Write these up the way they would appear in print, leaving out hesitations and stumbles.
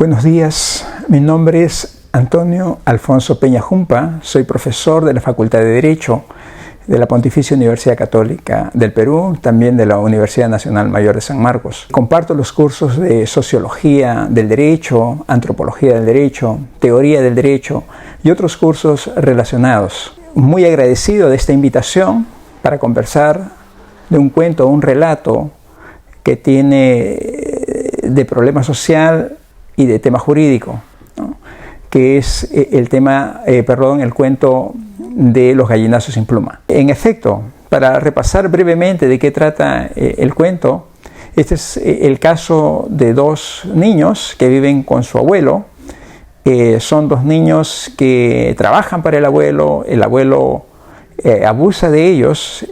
Buenos días, mi nombre es Antonio Alfonso Peña Jumpa, soy profesor de la Facultad de Derecho de la Pontificia Universidad Católica del Perú, también de la Universidad Nacional Mayor de San Marcos. Comparto los cursos de Sociología del Derecho, Antropología del Derecho, Teoría del Derecho y otros cursos relacionados. Muy agradecido de esta invitación para conversar de un cuento o un relato que tiene de problema social y de tema jurídico, ¿no? Que es el cuento de los gallinazos sin pluma. En efecto, para repasar brevemente de qué trata el cuento, este es el caso de dos niños que viven con su abuelo. Son dos niños que trabajan para el abuelo abusa de ellos,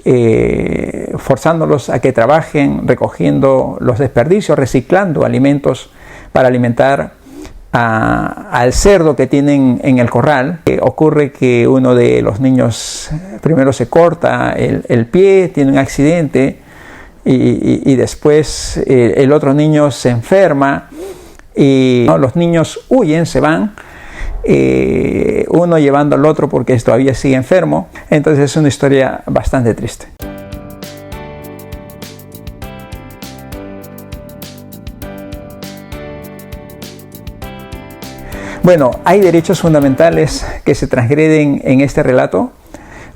forzándolos a que trabajen recogiendo los desperdicios, reciclando alimentos para alimentar al cerdo que tienen en el corral. Ocurre que uno de los niños primero se corta el pie, tiene un accidente y después el otro niño se enferma y los niños huyen, se van, uno llevando al otro porque todavía sigue enfermo. Entonces es una historia bastante triste. Bueno, ¿hay derechos fundamentales que se transgreden en este relato?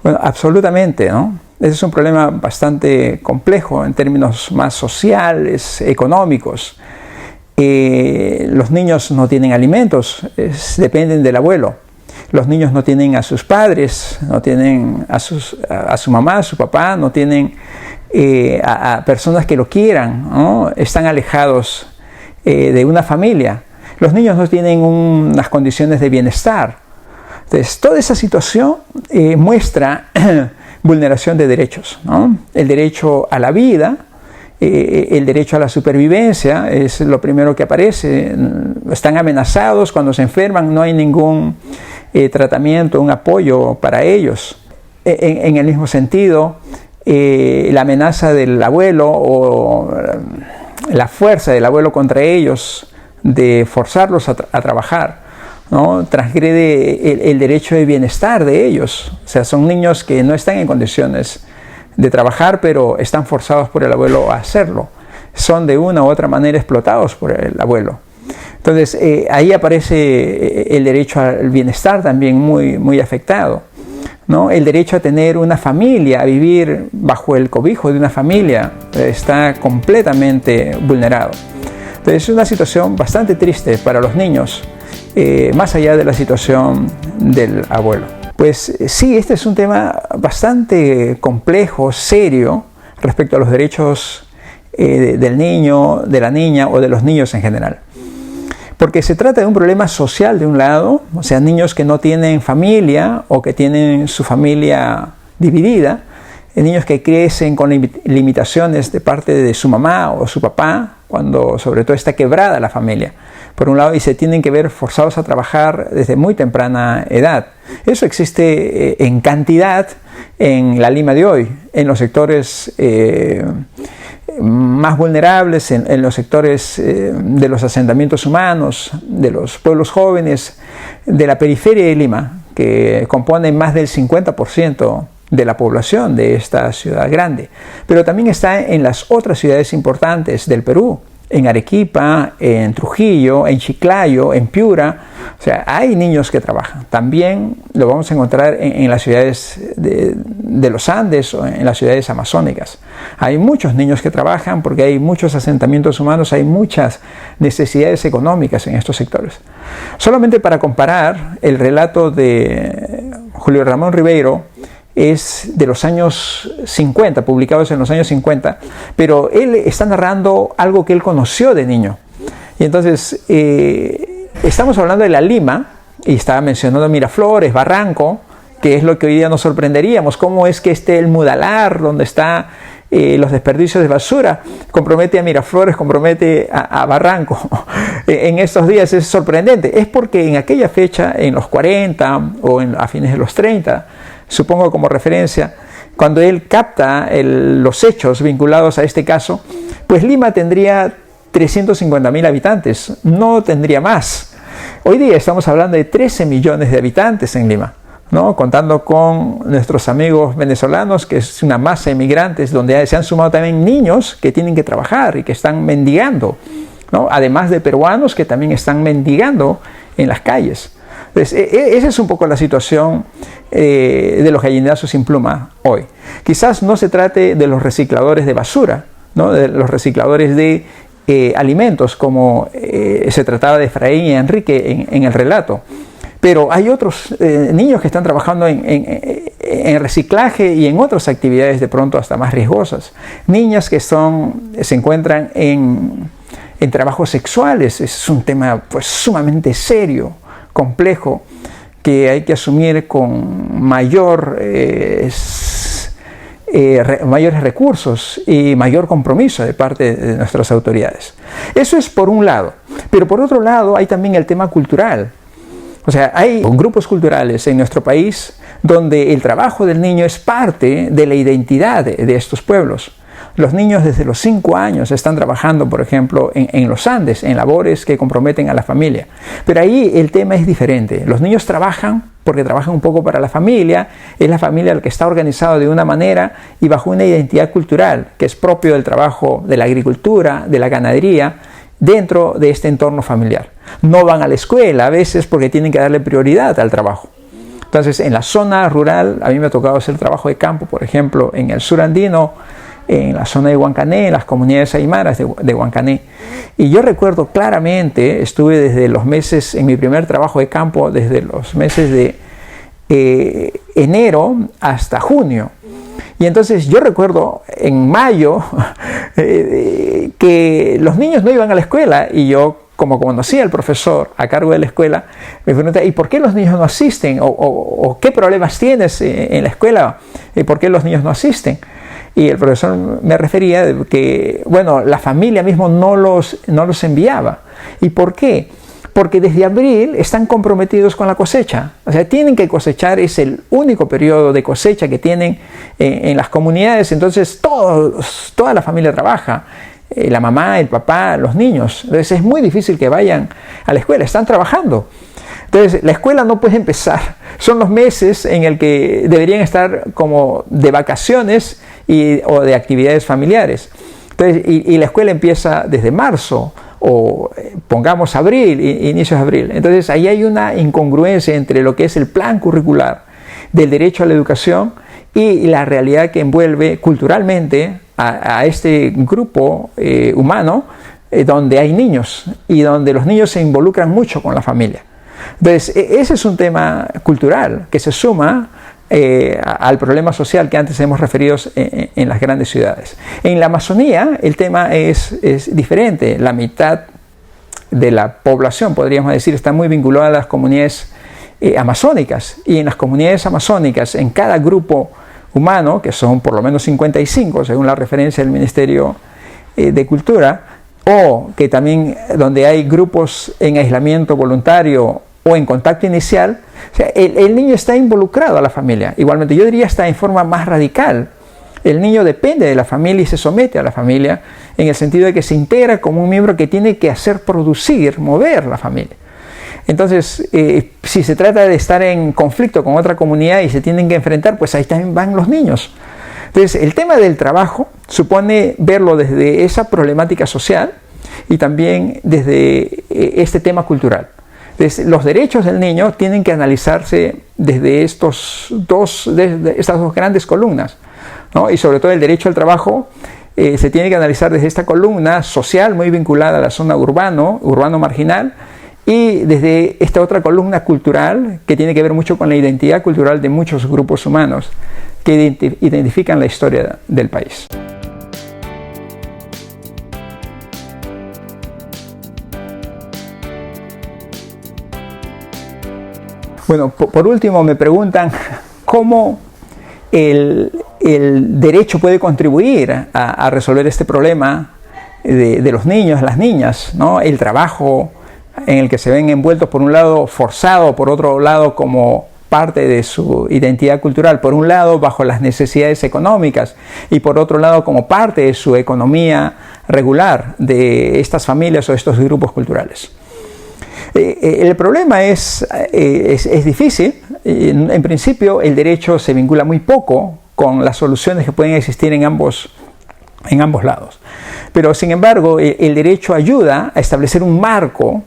Bueno, absolutamente, ¿no? Ese es un problema bastante complejo en términos más sociales, económicos. Los niños no tienen alimentos, dependen del abuelo. Los niños no tienen a sus padres, no tienen a su mamá, a su papá, no tienen a personas que lo quieran, ¿no? Están alejados de una familia. Los niños no tienen unas condiciones de bienestar. Entonces, toda esa situación muestra vulneración de derechos, ¿no? El derecho a la vida, el derecho a la supervivencia es lo primero que aparece. Están amenazados cuando se enferman, no hay ningún tratamiento, un apoyo para ellos. En el mismo sentido, la amenaza del abuelo o la fuerza del abuelo contra ellos de forzarlos a trabajar, ¿no? Transgrede el derecho de bienestar de ellos. O sea, son niños que no están en condiciones de trabajar, pero están forzados por el abuelo a hacerlo. Son de una u otra manera explotados por el abuelo. Entonces, ahí aparece el derecho al bienestar también muy afectado, ¿no? El derecho a tener una familia, a vivir bajo el cobijo de una familia, está completamente vulnerado. Entonces, es una situación bastante triste para los niños, más allá de la situación del abuelo. Pues sí, este es un tema bastante complejo, serio, respecto a los derechos del niño, de la niña o de los niños en general. Porque se trata de un problema social de un lado, o sea, niños que no tienen familia o que tienen su familia dividida, niños que crecen con limitaciones de parte de su mamá o su papá, cuando sobre todo está quebrada la familia, por un lado, y se tienen que ver forzados a trabajar desde muy temprana edad. Eso existe en cantidad en la Lima de hoy, en los sectores más vulnerables, en los sectores de los asentamientos humanos, de los pueblos jóvenes, de la periferia de Lima, que componen más del 50% de la población de esta ciudad grande, pero también está en las otras ciudades importantes del Perú, en Arequipa, en Trujillo, en Chiclayo, en Piura. O sea, hay niños que trabajan. También lo vamos a encontrar en las ciudades de los Andes o en las ciudades amazónicas. Hay muchos niños que trabajan porque hay muchos asentamientos humanos, hay muchas necesidades económicas en estos sectores. Solamente para comparar, el relato de Julio Ramón Ribeiro es de los años 50, publicados en los años 50, pero él está narrando algo que él conoció de niño. Y entonces, estamos hablando de la Lima, y estaba mencionando Miraflores, Barranco, que es lo que hoy día nos sorprenderíamos, cómo es que el Mudalar, donde está los desperdicios de basura, compromete a Miraflores, compromete a Barranco. En estos días es sorprendente. Es porque en aquella fecha, en los 40 o a fines de los 30, supongo como referencia, cuando él capta los hechos vinculados a este caso, pues Lima tendría 350.000 habitantes, no tendría más. Hoy día estamos hablando de 13 millones de habitantes en Lima, ¿no? Contando con nuestros amigos venezolanos, que es una masa de inmigrantes, donde se han sumado también niños que tienen que trabajar y que están mendigando, ¿no? Además de peruanos que también están mendigando en las calles. Entonces, esa es un poco la situación de los gallinazos sin pluma hoy. Quizás no se trate de los recicladores de basura, ¿no? De los recicladores de alimentos, como se trataba de Efraín y Enrique en el relato. Pero hay otros niños que están trabajando en reciclaje y en otras actividades de pronto hasta más riesgosas. Niñas que se encuentran en trabajos sexuales. Es un tema pues sumamente serio, complejo, que hay que asumir con mayores recursos y mayor compromiso de parte de nuestras autoridades. Eso es por un lado. Pero por otro lado hay también el tema cultural. O sea, hay grupos culturales en nuestro país donde el trabajo del niño es parte de la identidad de estos pueblos. Los niños desde los 5 años están trabajando, por ejemplo, en los Andes, en labores que comprometen a la familia. Pero ahí el tema es diferente. Los niños trabajan porque trabajan un poco para la familia, es la familia la que está organizada de una manera y bajo una identidad cultural que es propio del trabajo de la agricultura, de la ganadería, dentro de este entorno familiar. No van a la escuela a veces porque tienen que darle prioridad al trabajo. Entonces, en la zona rural, a mí me ha tocado hacer trabajo de campo, por ejemplo, en el sur andino, en la zona de Huancané, en las comunidades aymaras de Huancané. Y yo recuerdo claramente, estuve desde los meses, en mi primer trabajo de campo, desde los meses de enero hasta junio. Y entonces yo recuerdo en mayo que los niños no iban a la escuela y yo, como conocía al profesor a cargo de la escuela, me pregunté, ¿y por qué los niños no asisten? ¿O qué problemas tienes en la escuela? ¿Por qué los niños no asisten? Y el profesor me refería de que, bueno, la familia mismo no los enviaba. ¿Y por qué? Porque desde abril están comprometidos con la cosecha. O sea, tienen que cosechar, es el único periodo de cosecha que tienen en las comunidades. Entonces, toda la familia trabaja. La mamá, el papá, los niños. Entonces, es muy difícil que vayan a la escuela. Están trabajando. Entonces, la escuela no puede empezar. Son los meses en el que deberían estar como de vacaciones o de actividades familiares. Entonces, y la escuela empieza desde marzo, o pongamos abril, inicios de abril. Entonces ahí hay una incongruencia entre lo que es el plan curricular del derecho a la educación y la realidad que envuelve culturalmente a este grupo humano donde hay niños y donde los niños se involucran mucho con la familia. Entonces ese es un tema cultural que se suma al problema social que antes hemos referido en las grandes ciudades. En la Amazonía el tema es diferente. La mitad de la población, podríamos decir, está muy vinculada a las comunidades amazónicas, y en las comunidades amazónicas, en cada grupo humano, que son por lo menos 55 según la referencia del Ministerio de Cultura, o que también donde hay grupos en aislamiento voluntario o en contacto inicial, o sea, el niño está involucrado a la familia. Igualmente, yo diría hasta en forma más radical. El niño depende de la familia y se somete a la familia en el sentido de que se integra como un miembro que tiene que hacer producir, mover la familia. Entonces, si se trata de estar en conflicto con otra comunidad y se tienen que enfrentar, pues ahí también van los niños. Entonces, el tema del trabajo supone verlo desde esa problemática social y también desde este tema cultural. Entonces, los derechos del niño tienen que analizarse desde estas dos grandes columnas, ¿no? Y sobre todo el derecho al trabajo se tiene que analizar desde esta columna social muy vinculada a la zona urbano marginal, y desde esta otra columna cultural que tiene que ver mucho con la identidad cultural de muchos grupos humanos que identifican la historia del país. Bueno, por último me preguntan cómo el derecho puede contribuir a resolver este problema de los niños, las niñas, ¿no? El trabajo en el que se ven envueltos, por un lado forzado, por otro lado como parte de su identidad cultural, por un lado bajo las necesidades económicas y por otro lado como parte de su economía regular de estas familias o estos grupos culturales. El problema es difícil. En principio el derecho se vincula muy poco con las soluciones que pueden existir en ambos lados. Pero sin embargo el derecho ayuda a establecer un marco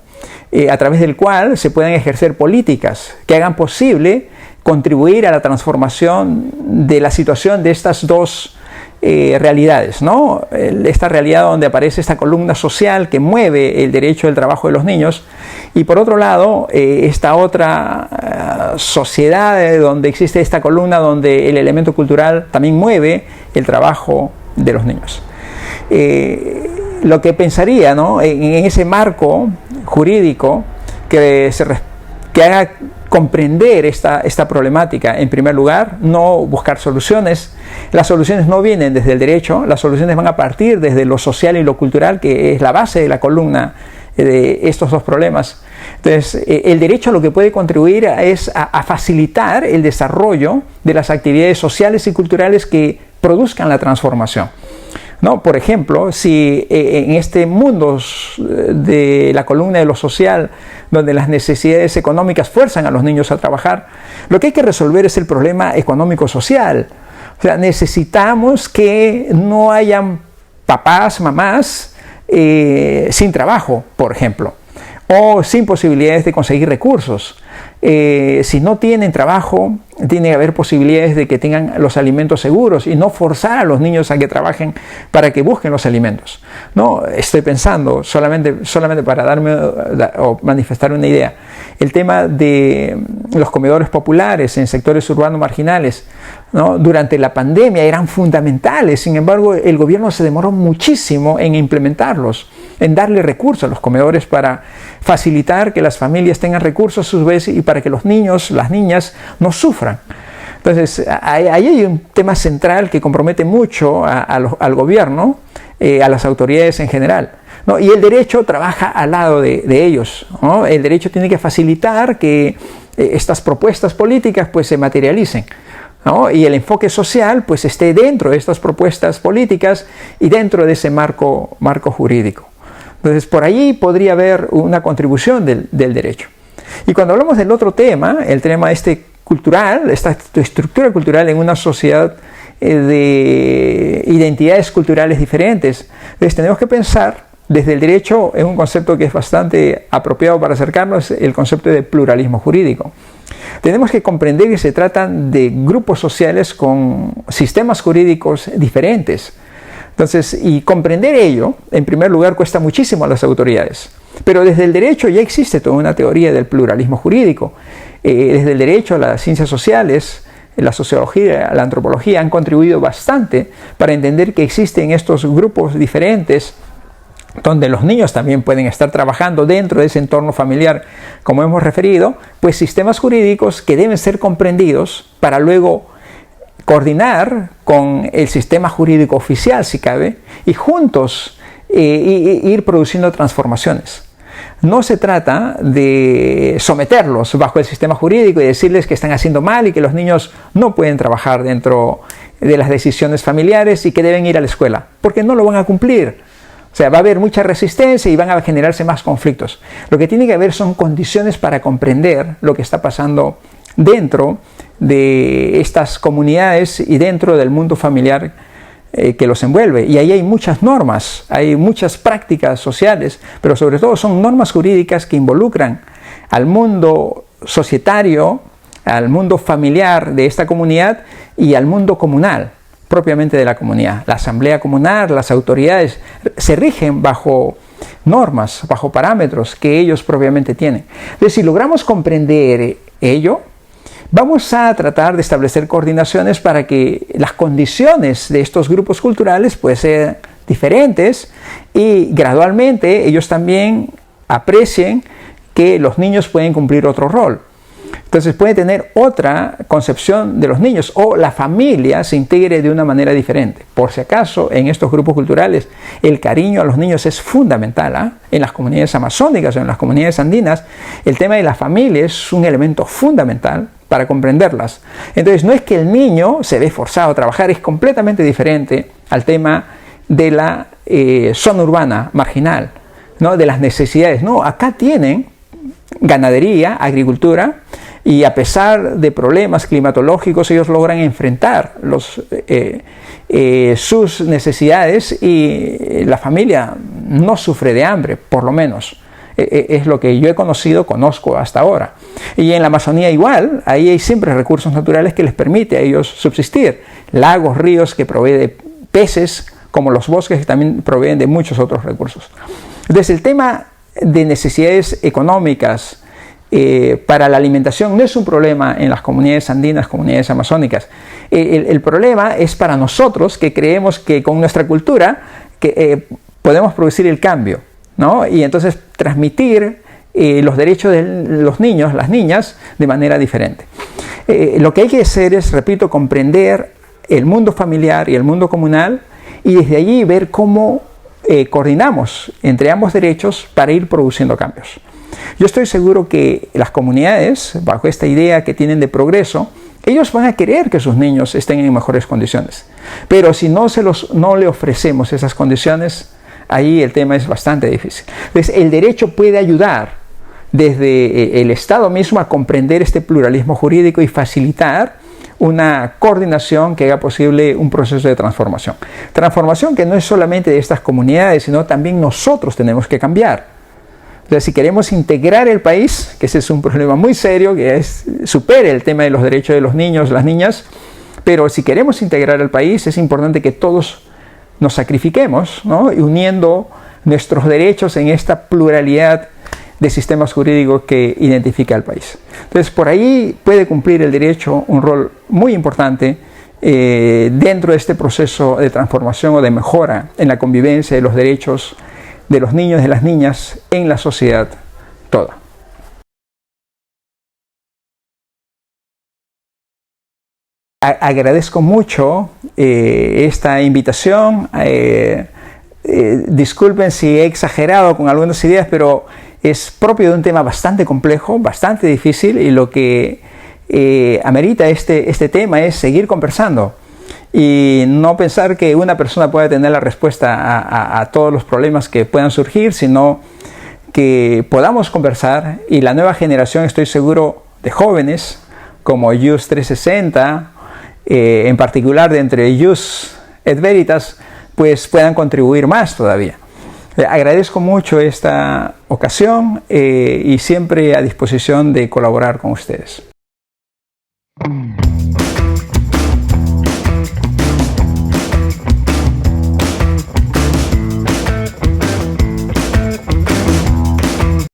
a través del cual se pueden ejercer políticas que hagan posible contribuir a la transformación de la situación de estas dos realidades, ¿no? Esta realidad donde aparece esta columna social que mueve el derecho del trabajo de los niños, y por otro lado esta otra sociedad donde existe esta columna donde el elemento cultural también mueve el trabajo de los niños. Lo que pensaría, ¿no?, en ese marco jurídico que haga comprender esta problemática, en primer lugar, no buscar soluciones. Las soluciones no vienen desde el derecho, las soluciones van a partir desde lo social y lo cultural, que es la base de la columna de estos dos problemas. Entonces, el derecho lo que puede contribuir es a facilitar el desarrollo de las actividades sociales y culturales que produzcan la transformación, ¿no? Por ejemplo, si en este mundo de la columna de lo social, donde las necesidades económicas fuerzan a los niños a trabajar, lo que hay que resolver es el problema económico-social. O sea, necesitamos que no hayan papás, mamás sin trabajo, por ejemplo, o sin posibilidades de conseguir recursos. Si no tienen trabajo, tiene que haber posibilidades de que tengan los alimentos seguros y no forzar a los niños a que trabajen para que busquen los alimentos. No, estoy pensando, solamente para darme o manifestar una idea, el tema de los comedores populares en sectores urbanos marginales, ¿no? Durante la pandemia eran fundamentales, sin embargo el gobierno se demoró muchísimo en implementarlos, en darle recursos a los comedores para facilitar que las familias tengan recursos a su vez y para que los niños, las niñas no sufran. Entonces, ahí hay un tema central que compromete mucho al gobierno, a las autoridades en general, ¿no? Y el derecho trabaja al lado de ellos, ¿no? El derecho tiene que facilitar que estas propuestas políticas pues se materialicen, ¿no? Y el enfoque social pues esté dentro de estas propuestas políticas y dentro de ese marco jurídico. Entonces, por allí podría haber una contribución del derecho. Y cuando hablamos del otro tema, el tema cultural, esta estructura cultural en una sociedad de identidades culturales diferentes, entonces tenemos que pensar desde el derecho en un concepto que es bastante apropiado para acercarnos, el concepto de pluralismo jurídico. Tenemos que comprender que se tratan de grupos sociales con sistemas jurídicos diferentes. Entonces, y comprender ello, en primer lugar, cuesta muchísimo a las autoridades. Pero desde el derecho ya existe toda una teoría del pluralismo jurídico. Desde el derecho, las ciencias sociales, la sociología, la antropología han contribuido bastante para entender que existen estos grupos diferentes donde los niños también pueden estar trabajando dentro de ese entorno familiar, como hemos referido, pues sistemas jurídicos que deben ser comprendidos para luego coordinar con el sistema jurídico oficial, si cabe, y juntos ir produciendo transformaciones. No se trata de someterlos bajo el sistema jurídico y decirles que están haciendo mal y que los niños no pueden trabajar dentro de las decisiones familiares y que deben ir a la escuela, porque no lo van a cumplir. O sea, va a haber mucha resistencia y van a generarse más conflictos. Lo que tiene que haber son condiciones para comprender lo que está pasando dentro de estas comunidades y dentro del mundo familiar que los envuelve. Y ahí hay muchas normas, hay muchas prácticas sociales, pero sobre todo son normas jurídicas que involucran al mundo societario, al mundo familiar de esta comunidad y al mundo comunal, propiamente de la comunidad. La asamblea comunal, las autoridades se rigen bajo normas, bajo parámetros que ellos propiamente tienen. Entonces, si logramos comprender ello, vamos a tratar de establecer coordinaciones para que las condiciones de estos grupos culturales pues sean diferentes y gradualmente ellos también aprecien que los niños pueden cumplir otro rol. Entonces puede tener otra concepción de los niños o la familia se integre de una manera diferente. Por si acaso, en estos grupos culturales el cariño a los niños es fundamental, ¿eh? En las comunidades amazónicas o en las comunidades andinas el tema de la familia es un elemento fundamental para comprenderlas. Entonces no es que el niño se ve forzado a trabajar, es completamente diferente al tema de la zona urbana marginal, ¿no? De las necesidades. No, acá tienen ganadería, agricultura, y a pesar de problemas climatológicos ellos logran enfrentar sus necesidades y la familia no sufre de hambre, por lo menos. Es lo que yo he conozco hasta ahora. Y en la Amazonía igual, ahí hay siempre recursos naturales que les permite a ellos subsistir. Lagos, ríos que proveen de peces, como los bosques que también proveen de muchos otros recursos. Entonces el tema de necesidades económicas para la alimentación no es un problema en las comunidades andinas, comunidades amazónicas. El problema es para nosotros que creemos que con nuestra cultura podemos producir el cambio, ¿no? Y entonces transmitir los derechos de los niños, las niñas, de manera diferente. Lo que hay que hacer es, repito, comprender el mundo familiar y el mundo comunal y desde allí ver cómo coordinamos entre ambos derechos para ir produciendo cambios. Yo estoy seguro que las comunidades, bajo esta idea que tienen de progreso, ellos van a querer que sus niños estén en mejores condiciones. Pero si no le ofrecemos esas condiciones, ahí el tema es bastante difícil. Entonces, el derecho puede ayudar desde el Estado mismo a comprender este pluralismo jurídico y facilitar una coordinación que haga posible un proceso de transformación. Transformación que no es solamente de estas comunidades, sino también nosotros tenemos que cambiar. O sea, si queremos integrar el país, que ese es un problema muy serio, que supere el tema de los derechos de los niños, las niñas, pero si queremos integrar el país es importante que todos nos sacrifiquemos, ¿no? Y uniendo nuestros derechos en esta pluralidad de sistemas jurídicos que identifica al país. Entonces, por ahí puede cumplir el derecho un rol muy importante dentro de este proceso de transformación o de mejora en la convivencia de los derechos de los niños y de las niñas en la sociedad toda. Agradezco mucho esta invitación. Disculpen si he exagerado con algunas ideas, pero es propio de un tema bastante complejo, bastante difícil, y lo que amerita este tema es seguir conversando y no pensar que una persona pueda tener la respuesta a todos los problemas que puedan surgir, sino que podamos conversar y la nueva generación, estoy seguro, de jóvenes como Jus 360, en particular de entre Jus et Veritas, pues puedan contribuir más todavía. Agradezco mucho esta ocasión y siempre a disposición de colaborar con ustedes.